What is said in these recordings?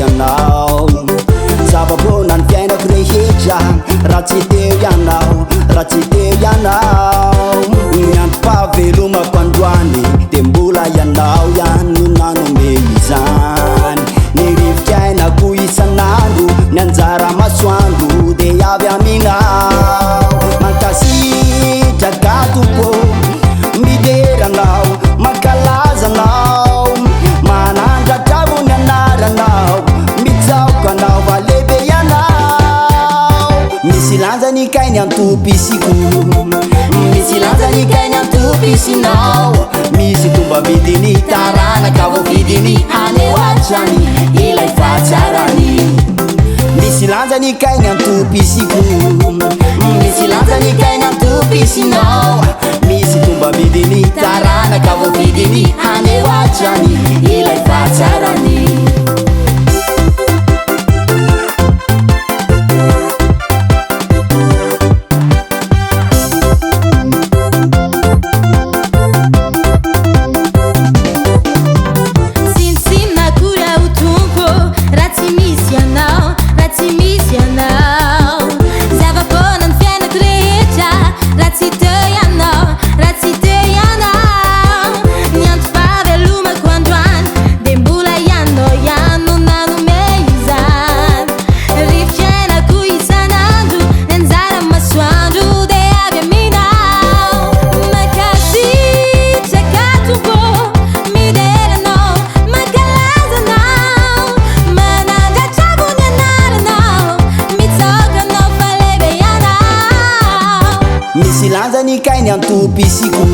misy anao zava-boanany fiainako rehetra raha tsy teo ianao raha tsy teo ianao miantom-pahavelomako androany de mbola ianao ihany nanome izany ny rivotrainako isan'andro ny anjara masoandro de avy aminao mankasitraka tompo mideranao mankalazanao manandratravo ny anaranao mitsaokanao valebe ianao misy lanjany kainy antopisiko misy lanjany kainy antopisinao misy tomba vidiny taranaka vo vidiny haneoatrany ilay fahatsarany misy lanjany kainy antopisiko misy lanjany kainy antopisinao misy tomba vidiny taranaka vo vidiny haneoatrany ilay fahatsarany misy lanjany kainy antopisiko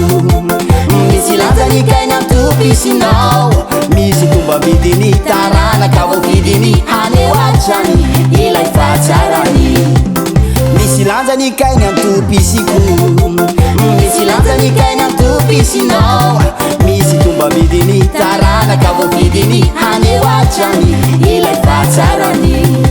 misy lanjany kainy antopisinao misy tomba vidiny taranaka vo vidiny haneoatrany ilay fahatsarany misy lanjany kainy antopisiko misy lanjany kainy antopisinao misy tomba vidiny taranaka vo vidiny haneoatrany ilay fahatsarany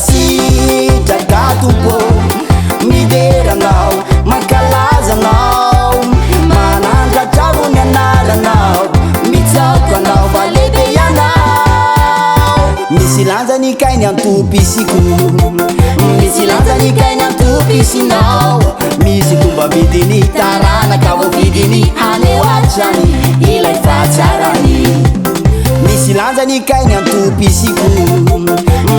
mankasitraka tompo mideranao mankalazanao manandratravo ny anaranao mitsaokanao valebe ianao misy lanjany kainy antopisiko misy lanjany kainy antopisinao misy tomba vidiny taranaka vo vidiny haneoatrany ilay fahatsarany misy lanjany kainy antopisiko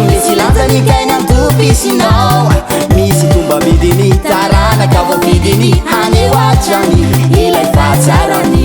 misy lanjany kainy antopisinao misy tomba vidiny taranaka vo vidiny haneoatrany ilay fahatsarany